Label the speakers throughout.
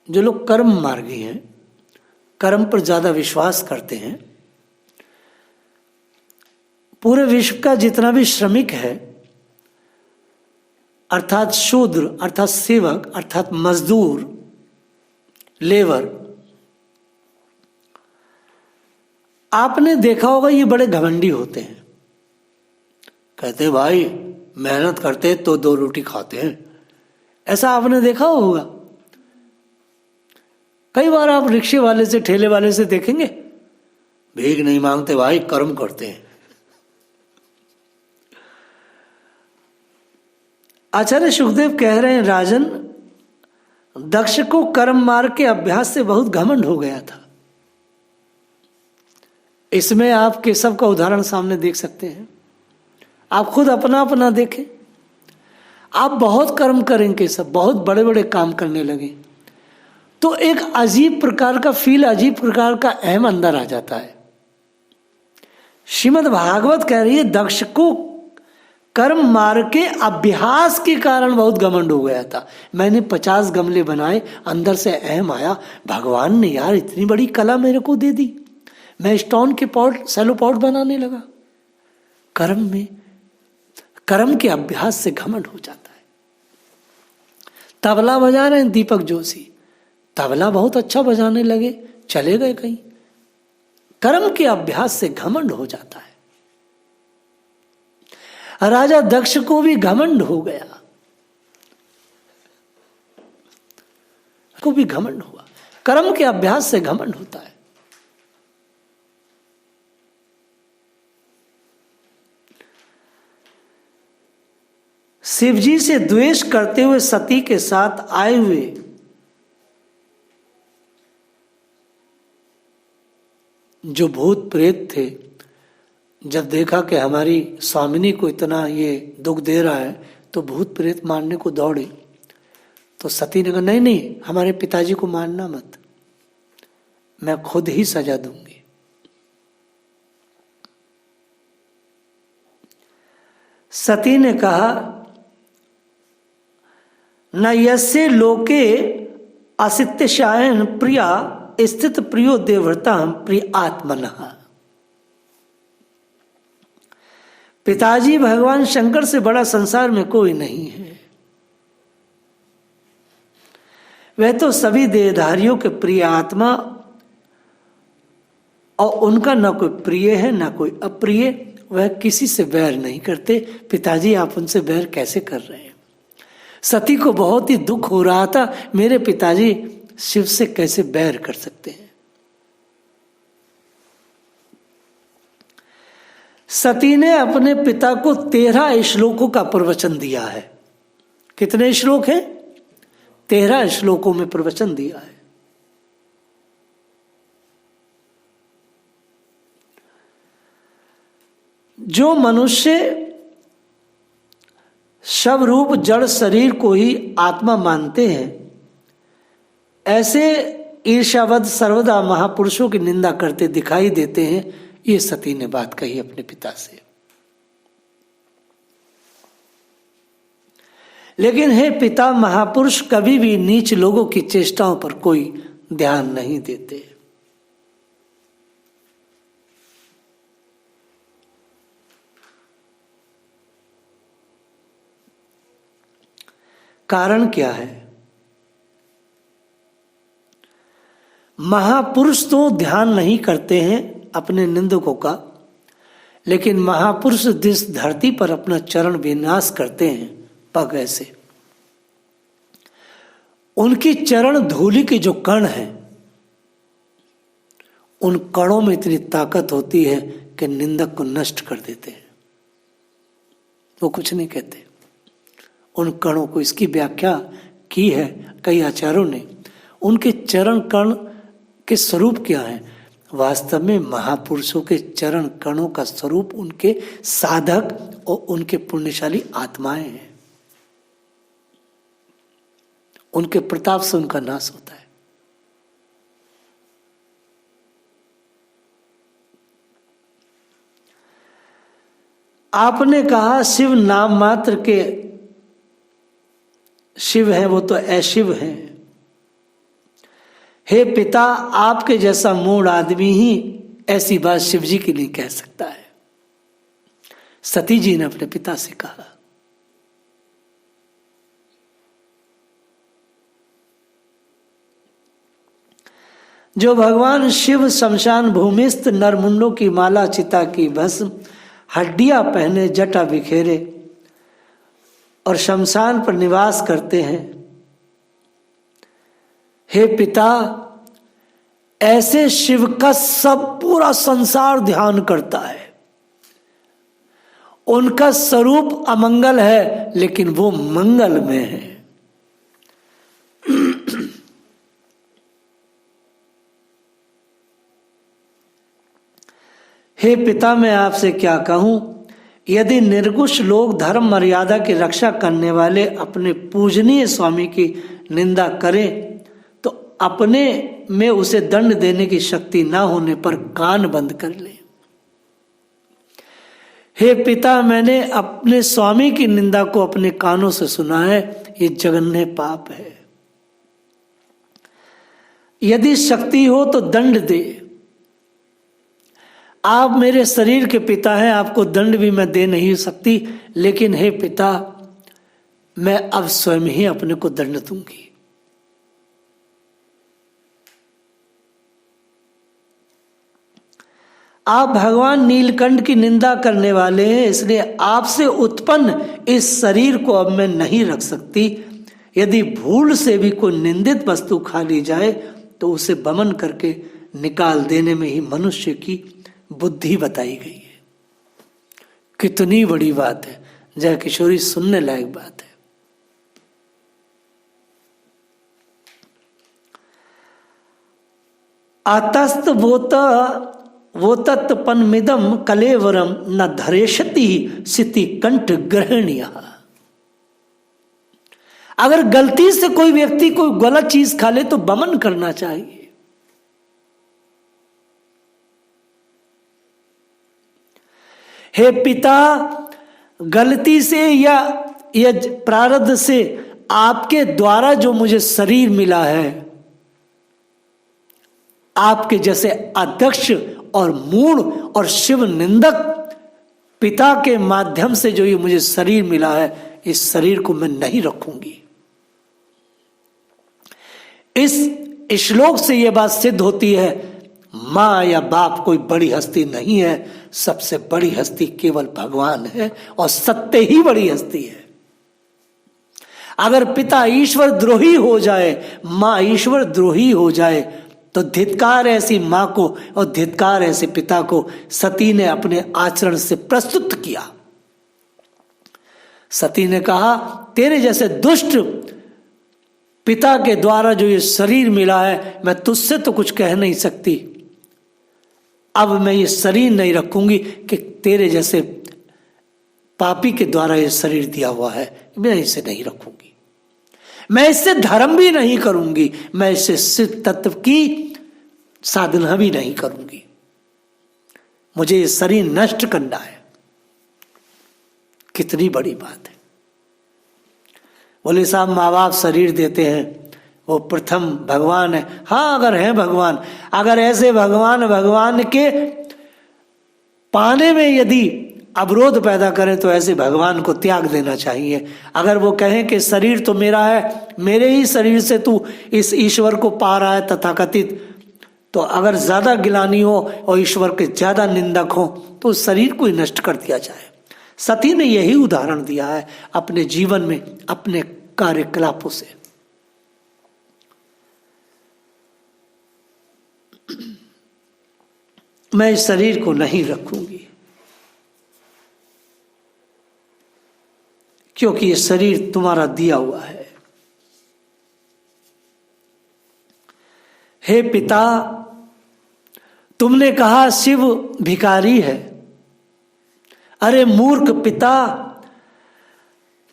Speaker 1: जो लोग कर्म मार्गी हैं, कर्म पर ज्यादा विश्वास करते हैं, पूरे विश्व का जितना भी श्रमिक है, अर्थात शूद्र, अर्थात सेवक, अर्थात मजदूर, लेबर, आपने देखा होगा ये बड़े घमंडी होते हैं। कहते भाई मेहनत करते तो 2 रोटी खाते हैं, ऐसा आपने देखा होगा। कई बार आप रिक्शे वाले से, ठेले वाले से देखेंगे, भीख नहीं मांगते भाई, कर्म करते हैं। आचार्य सुखदेव कह रहे हैं, राजन, दक्ष को कर्म मार्ग के अभ्यास से बहुत घमंड हो गया था। इसमें आप केशव का उदाहरण सामने देख सकते हैं। आप खुद अपना अपना देखें। आप बहुत कर्म करें केशव, बहुत बड़े बड़े काम करने लगे तो एक अजीब प्रकार का फील, अजीब प्रकार का अहम अंदर आ जाता है। श्रीमद् भागवत कह रही है, दक्ष को कर्म मार्ग के अभ्यास के कारण बहुत घमंड हो गया था। मैंने 50 गमले बनाए, अंदर से अहम आया, भगवान ने यार इतनी बड़ी कला मेरे को दे दी। मैं स्टोन के पॉट, सेलो पॉट बनाने लगा। कर्म में, कर्म के अभ्यास से घमंड हो जाता है। तबला बजा रहे हैं दीपक जोशी, तबला बहुत अच्छा बजाने लगे, चले गए कहीं। कर्म के अभ्यास से घमंड हो जाता है। राजा दक्ष को भी घमंड हो गया, को भी घमंड हुआ। कर्म के अभ्यास से घमंड होता है। शिवजी से द्वेष करते हुए सती के साथ आए हुए जो भूत प्रेत थे, जब देखा कि हमारी स्वामिनी को इतना ये दुख दे रहा है तो भूत प्रेत मारने को दौड़े। तो सती ने कहा, नहीं नहीं, हमारे पिताजी को मारना मत, मैं खुद ही सजा दूंगी। सती ने कहा, न यस्य लोके असित्यशायन प्रिया स्थित प्रियो देवव्रता प्रिय आत्मनः। पिताजी भगवान शंकर से बड़ा संसार में कोई नहीं है। वह तो सभी देहधारियों के प्रिय आत्मा, और उनका न कोई प्रिय है न कोई अप्रिय। वह किसी से बैर नहीं करते। पिताजी आप उनसे बैर कैसे कर रहे हैं? सती को बहुत ही दुख हो रहा था, मेरे पिताजी शिव से कैसे बैर कर सकते हैं। सती ने अपने पिता को 13 श्लोकों का प्रवचन दिया है। कितने श्लोक हैं? 13 श्लोकों में प्रवचन दिया है। जो मनुष्य शव रूप जड़ शरीर को ही आत्मा मानते हैं, ऐसे ईर्ष्यावद सर्वदा महापुरुषों की निंदा करते दिखाई देते हैं। ये सती ने बात कही अपने पिता से। लेकिन हे पिता, महापुरुष कभी भी नीच लोगों की चेष्टाओं पर कोई ध्यान नहीं देते। कारण क्या है? महापुरुष तो ध्यान नहीं करते हैं अपने निंदकों का, लेकिन महापुरुष जिस धरती पर अपना चरण विनाश करते हैं पग ऐसे, उनकी चरण धूलि के जो कण हैं, उन कणों में इतनी ताकत होती है कि निंदक को नष्ट कर देते हैं। वो कुछ नहीं कहते उन कणों को। इसकी व्याख्या की है कई आचार्यों ने। उनके चरण कण के स्वरूप क्या है? वास्तव में महापुरुषों के चरण कणों का स्वरूप उनके साधक और उनके पुण्यशाली आत्माएं हैं। उनके प्रताप से उनका नाश होता है। आपने कहा शिव नाम मात्र के शिव हैं, वो तो अशिव हैं। हे पिता, आपके जैसा मूढ़ आदमी ही ऐसी बात शिव जी की नहीं कह सकता है। सती जी ने अपने पिता से कहा। जो भगवान शिव शमशान भूमिस्थ नरमुंडों की माला, चिता की भस्म, हड्डियां पहने, जटा बिखेरे और शमशान पर निवास करते हैं, हे पिता, ऐसे शिव का सब पूरा संसार ध्यान करता है। उनका स्वरूप अमंगल है लेकिन वो मंगल में है। हे पिता, मैं आपसे क्या कहूं, यदि निर्कुश लोग धर्म मर्यादा की रक्षा करने वाले अपने पूजनीय स्वामी की निंदा करें तो अपने में उसे दंड देने की शक्ति ना होने पर कान बंद कर ले। हे पिता, मैंने अपने स्वामी की निंदा को अपने कानों से सुना है, ये जघन्य पाप है। यदि शक्ति हो तो दंड दे। आप मेरे शरीर के पिता हैं, आपको दंड भी मैं दे नहीं सकती, लेकिन हे पिता, मैं अब स्वयं ही अपने को दंड दूंगी। आप भगवान नीलकंठ की निंदा करने वाले हैं, इसलिए आपसे उत्पन्न इस शरीर को अब मैं नहीं रख सकती। यदि भूल से भी कोई निंदित वस्तु खा ली जाए तो उसे बमन करके निकाल देने में ही मनुष्य की बुद्धि बताई गई है। कितनी बड़ी बात है जय किशोरी, सुनने लायक बात है। आतस्त वो तत्पन्मिदम कलेवरम न धरेशति सिति कंठ ग्रहणीय। अगर गलती से कोई व्यक्ति कोई गलत चीज खा ले तो बमन करना चाहिए। हे पिता, गलती से या प्रारब्ध से आपके द्वारा जो मुझे शरीर मिला है, आपके जैसे अध्यक्ष और मूढ़ और शिव निंदक पिता के माध्यम से जो ये मुझे शरीर मिला है, इस शरीर को मैं नहीं रखूंगी। इस श्लोक से यह बात सिद्ध होती है, मां या बाप कोई बड़ी हस्ती नहीं है, सबसे बड़ी हस्ती केवल भगवान है और सत्य ही बड़ी हस्ती है। अगर पिता ईश्वर द्रोही हो जाए, मां ईश्वर द्रोही हो जाए, तो धिक्कार ऐसी मां को और धिक्कार ऐसे पिता को सती ने अपने आचरण से प्रस्तुत किया। सती ने कहा, तेरे जैसे दुष्ट पिता के द्वारा जो ये शरीर मिला है, मैं तुझसे तो कुछ कह नहीं सकती, अब मैं ये शरीर नहीं रखूंगी कि तेरे जैसे पापी के द्वारा ये शरीर दिया हुआ है, मैं इसे नहीं रखूंगी। मैं इससे धर्म भी नहीं करूंगी, मैं इससे सिद्ध तत्व की साधना भी नहीं करूंगी। मुझे ये शरीर नष्ट करना है। कितनी बड़ी बात है। बोले साहब, माँ बाप शरीर देते हैं, वो प्रथम भगवान है। हाँ, अगर है भगवान, अगर ऐसे भगवान के पाने में यदि अवरोध पैदा करें तो ऐसे भगवान को त्याग देना चाहिए। अगर वो कहें कि शरीर तो मेरा है, मेरे ही शरीर से तू इस ईश्वर को पा रहा है तथाकथित, तो अगर ज्यादा गिलानी हो और ईश्वर के ज्यादा निंदक हो तो उस शरीर को ही नष्ट कर दिया जाए। सती ने यही उदाहरण दिया है अपने जीवन में, अपने कार्यकलापों से। मैं इस शरीर को नहीं रखूंगी क्योंकि ये शरीर तुम्हारा दिया हुआ है। हे पिता, तुमने कहा शिव भिखारी है। अरे मूर्ख पिता,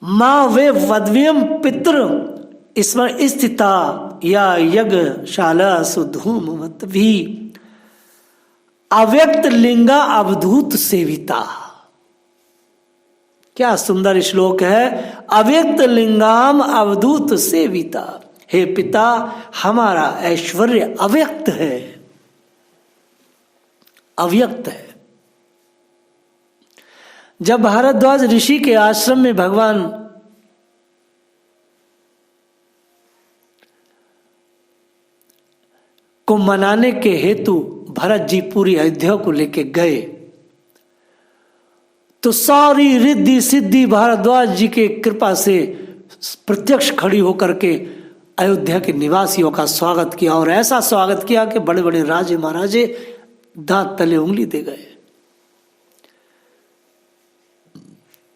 Speaker 1: मां वे वद्व्यम पितृ इसमें स्थिता या यज्ञशाला सुधूमवत भी अव्यक्त लिंगा अवधूत सेविता। क्या सुंदर श्लोक है। अव्यक्त लिंगाम अवधूत सेविता। हे पिता, हमारा ऐश्वर्य अव्यक्त है, अव्यक्त है। जब भारद्वाज ऋषि के आश्रम में भगवान को मनाने के हेतु भरत जी पूरी अयोध्या को लेके गए, तो सारी रिद्धि सिद्धि भारद्वाज जी के कृपा से प्रत्यक्ष खड़ी होकर के अयोध्या के निवासियों का स्वागत किया, और ऐसा स्वागत किया कि बड़े बड़े राजे महाराजे दांत तले उंगली दे गए।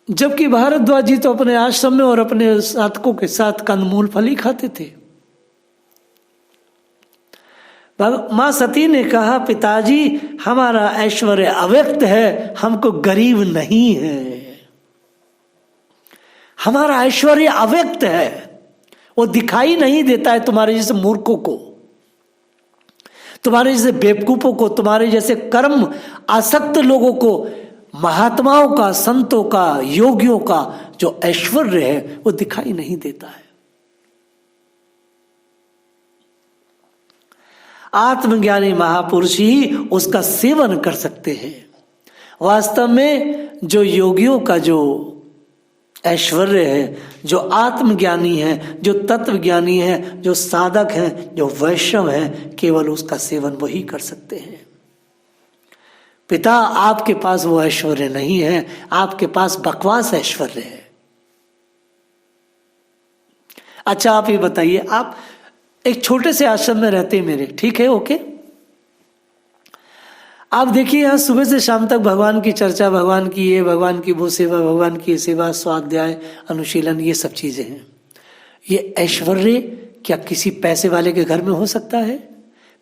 Speaker 1: जबकि भारद्वाज जी तो अपने आश्रम में और अपने साधकों के साथ कंदमूल फल ही खाते थे। मां सती ने कहा, पिताजी, हमारा ऐश्वर्य अव्यक्त है, हमको गरीब नहीं है। हमारा ऐश्वर्य अव्यक्त है, वो दिखाई नहीं देता है तुम्हारे जैसे मूर्खों को, तुम्हारे जैसे बेवकूफों को, तुम्हारे जैसे कर्म आसक्त लोगों को। महात्माओं का, संतों का, योगियों का जो ऐश्वर्य है वो दिखाई नहीं देता है। आत्मज्ञानी महापुरुष ही उसका सेवन कर सकते हैं। वास्तव में जो योगियों का जो ऐश्वर्य है, जो आत्मज्ञानी है, जो तत्वज्ञानी है, जो साधक है, जो वैष्णव है, केवल उसका सेवन वही कर सकते हैं। पिता, आपके पास वो ऐश्वर्य नहीं है, आपके पास बकवास ऐश्वर्य है। अच्छा, आप ये बताइए, आप एक छोटे से आश्रम में रहते हैं मेरे, ठीक है, ओके। आप देखिए यहाँ सुबह से शाम तक भगवान की चर्चा, भगवान की ये, भगवान की वो सेवा, भगवान की सेवा, स्वाध्याय, अनुशीलन, ये सब चीजें हैं। ये ऐश्वर्य क्या किसी पैसे वाले के घर में हो सकता है?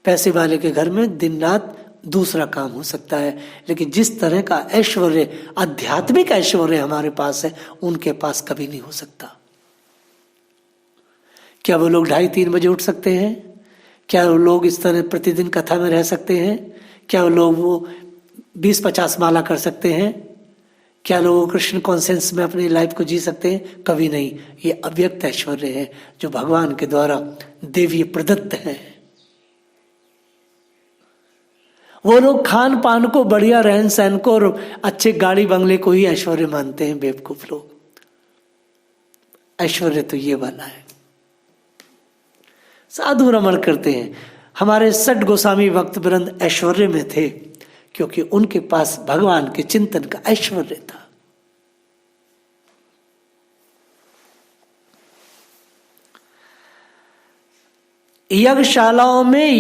Speaker 1: पैसे वाले के घर में दिन रात दूसरा काम हो सकता है, लेकिन जिस तरह का ऐश्वर्य, आध्यात्मिक ऐश्वर्य हमारे पास है, उनके पास कभी नहीं हो सकता। क्या वो लोग 2:30-3 बजे उठ सकते हैं? क्या वो लोग इस तरह प्रतिदिन कथा में रह सकते हैं? क्या वो लोग 20-50 माला कर सकते हैं? क्या लोग कृष्ण कॉन्सेंस में अपनी लाइफ को जी सकते हैं? कभी नहीं। ये अव्यक्त ऐश्वर्य है जो भगवान के द्वारा देवीय प्रदत्त है। वो लोग खान पान को, बढ़िया रहन सहन को और अच्छे गाड़ी बंगले को ही ऐश्वर्य मानते हैं, बेवकूफ लोग। ऐश्वर्य तो ये वाला है। साधु रमण करते हैं। हमारे सठ गोस्वामी भक्त वृंद ऐश्वर्य में थे, क्योंकि उनके पास भगवान के चिंतन का ऐश्वर्य था। यज्ञशालाओं में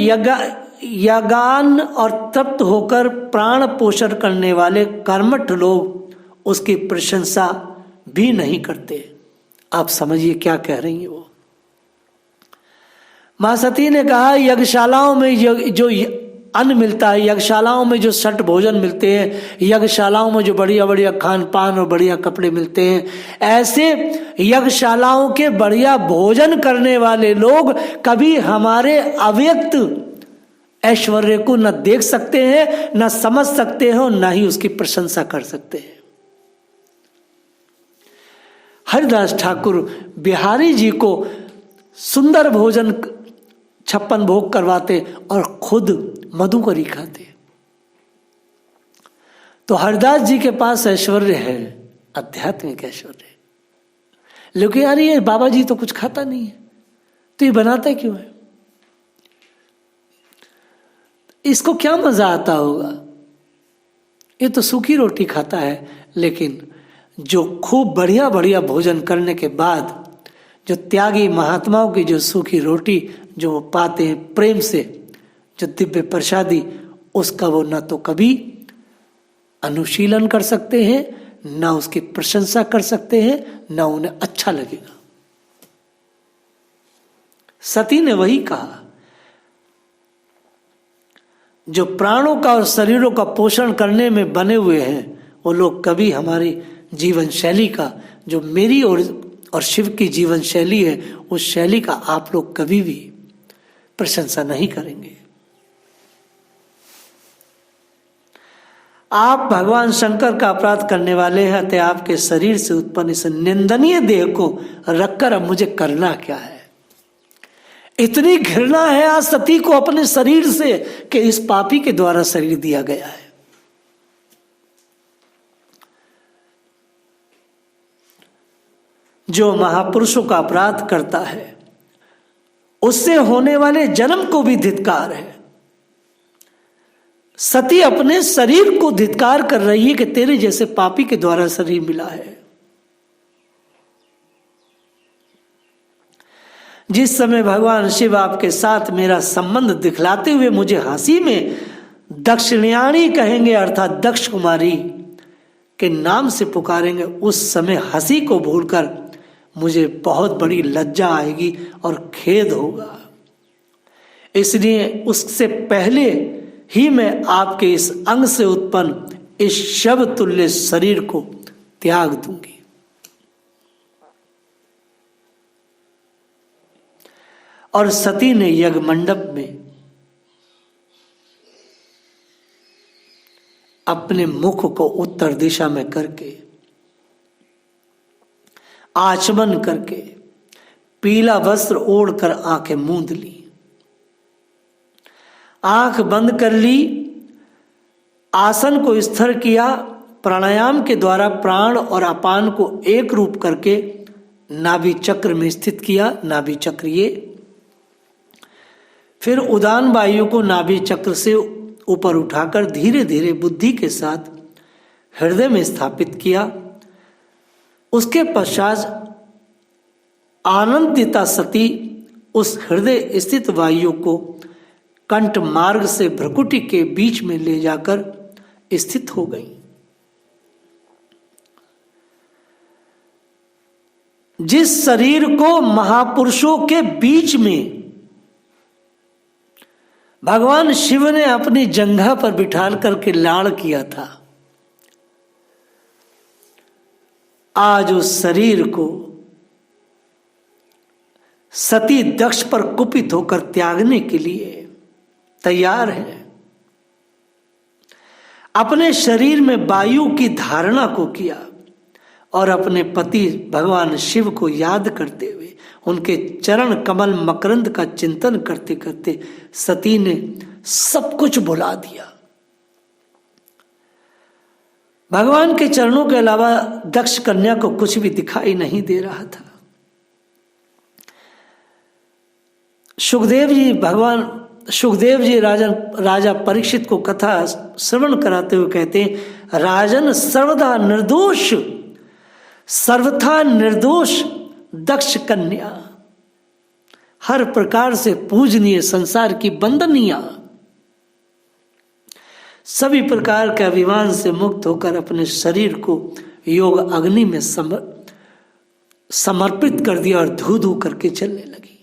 Speaker 1: यज्ञान और तृप्त होकर प्राण पोषण करने वाले कर्मठ लोग उसकी प्रशंसा भी नहीं करते। आप समझिए क्या कह रही है वो। मां सती ने कहा, यज्ञशालाओं में जो अन्न मिलता है, यज्ञशालाओं में जो सट भोजन मिलते हैं, यज्ञशालाओं में जो बढ़िया बढ़िया खान पान और बढ़िया कपड़े मिलते हैं, ऐसे यज्ञशालाओं के बढ़िया भोजन करने वाले लोग कभी हमारे अव्यक्त ऐश्वर्य को न देख सकते हैं, न समझ सकते हैं, न ही उसकी प्रशंसा कर सकते हैं। हरिदास ठाकुर बिहारी जी को सुंदर भोजन 56 भोग करवाते और खुद मधुकरी खाते। तो हरिदास जी के पास ऐश्वर्य है, आध्यात्मिक ऐश्वर्य। लेकिन यार ये बाबा जी तो कुछ खाता नहीं है, तो ये बनाता क्यों है? इसको क्या मजा आता होगा? ये तो सूखी रोटी खाता है, लेकिन जो खूब बढ़िया बढ़िया भोजन करने के बाद जो त्यागी महात्माओं की जो सूखी रोटी जो वो पाते हैं प्रेम से, जो दिव्य प्रसादी, उसका वो न तो कभी अनुशीलन कर सकते हैं, न उसकी प्रशंसा कर सकते हैं, न उन्हें अच्छा लगेगा। सती ने वही कहा, जो प्राणों का और शरीरों का पोषण करने में बने हुए हैं, वो लोग कभी हमारी जीवन शैली का, जो मेरी और शिव की जीवन शैली है, उस शैली का आप लोग कभी भी प्रशंसा नहीं करेंगे। आप भगवान शंकर का अपराध करने वाले हैं, अतः आपके शरीर से उत्पन्न इस निंदनीय देह को रखकर अब मुझे करना क्या है? इतनी घृणा है आज सती को अपने शरीर से कि इस पापी के द्वारा शरीर दिया गया है। जो महापुरुषों का अपराध करता है उससे होने वाले जन्म को भी धिक्कार है। सती अपने शरीर को धिक्कार कर रही है कि तेरे जैसे पापी के द्वारा शरीर मिला है। जिस समय भगवान शिव आपके साथ मेरा संबंध दिखलाते हुए मुझे हंसी में दक्षिणायणी कहेंगे अर्थात दक्ष कुमारी के नाम से पुकारेंगे, उस समय हंसी को भूलकर मुझे बहुत बड़ी लज्जा आएगी और खेद होगा। इसलिए उससे पहले ही मैं आपके इस अंग से उत्पन्न इस शव तुल्य शरीर को त्याग दूंगी। और सती ने यज्ञ मंडप में अपने मुख को उत्तर दिशा में करके आचमन करके पीला वस्त्र ओढ़कर आंखें मूंद ली, आंख बंद कर ली, आसन को स्थिर किया, प्राणायाम के द्वारा प्राण और अपान को एक रूप करके नाभि चक्र में स्थित किया, नाभि चक्र ये, फिर उदान वायु को नाभि चक्र से ऊपर उठाकर धीरे धीरे बुद्धि के साथ हृदय में स्थापित किया। उसके पश्चात आनंदिता सती उस हृदय स्थित वायु को कंठ मार्ग से भ्रुकुटी के बीच में ले जाकर स्थित हो गई। जिस शरीर को महापुरुषों के बीच में भगवान शिव ने अपनी जंघा पर बिठाल करके लाड़ किया था, आज उस शरीर को सती दक्ष पर कुपित होकर त्यागने के लिए तैयार है। अपने शरीर में वायु की धारणा को किया और अपने पति भगवान शिव को याद करते हुए उनके चरण कमल मकरंद का चिंतन करते करते सती ने सब कुछ भुला दिया। भगवान के चरणों के अलावा दक्ष कन्या को कुछ भी दिखाई नहीं दे रहा था। सुखदेव जी राजा परीक्षित को कथा श्रवण कराते हुए कहते हैं, राजन सर्वथा निर्दोष दक्ष कन्या, हर प्रकार से पूजनीय, संसार की वंदनीय, सभी प्रकार के अभिमान से मुक्त होकर अपने शरीर को योग अग्नि में समर्पित कर दिया और धू धू करके चलने लगी।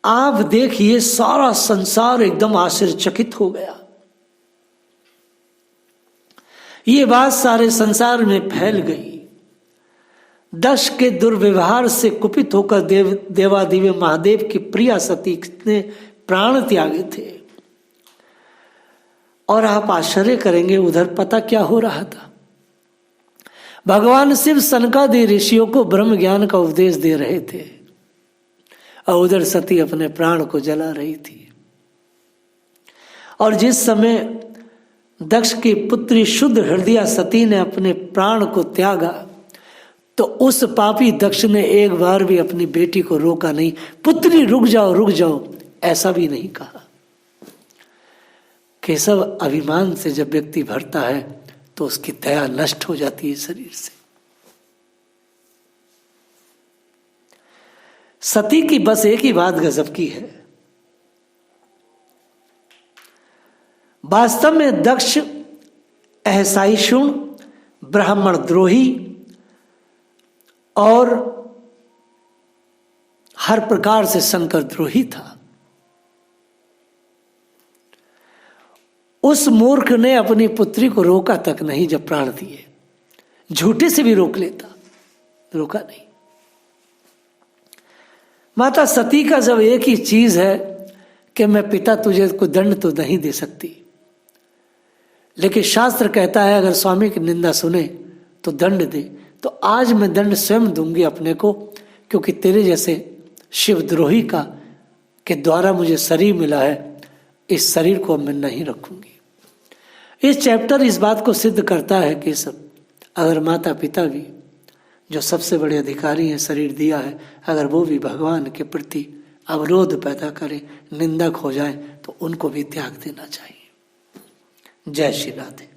Speaker 1: आप देखिए सारा संसार एकदम आश्चर्यचकित हो गया। ये बात सारे संसार में फैल गई। दक्ष के दुर्व्यवहार से कुपित होकर देवादिव्य महादेव की प्रिया सती ने प्राण त्यागे थे। और आप आश्चर्य करेंगे उधर पता क्या हो रहा था। भगवान शिव सनकादि ऋषियों को ब्रह्म ज्ञान का उपदेश दे रहे थे और उधर सती अपने प्राण को जला रही थी। और जिस समय दक्ष की पुत्री शुद्ध हृदया सती ने अपने प्राण को त्यागा तो उस पापी दक्ष ने एक बार भी अपनी बेटी को रोका नहीं, पुत्री रुक जाओ ऐसा भी नहीं कहा। केशव, अभिमान से जब व्यक्ति भरता है तो उसकी दया नष्ट हो जाती है शरीर से। सती की बस एक ही बात गजब की है। वास्तव में दक्ष अहसाईशुण, ब्राह्मण द्रोही और हर प्रकार से शंकर द्रोही था। उस मूर्ख ने अपनी पुत्री को रोका तक नहीं जब प्राण दिए। झूठे से भी रोक लेता, रोका नहीं। माता सती का जब एक ही चीज है कि मैं पिता तुझे को दंड तो नहीं दे सकती, लेकिन शास्त्र कहता है अगर स्वामी की निंदा सुने तो दंड दे, तो आज मैं दंड स्वयं दूंगी अपने को, क्योंकि तेरे जैसे शिवद्रोही का के द्वारा मुझे शरीर मिला है, इस शरीर को मैं नहीं रखूंगी। इस चैप्टर इस बात को सिद्ध करता है कि सब अगर माता पिता भी जो सबसे बड़े अधिकारी हैं, शरीर दिया है, अगर वो भी भगवान के प्रति अवरोध पैदा करें, निंदक हो जाए, तो उनको भी त्याग देना चाहिए। जय श्री राधे।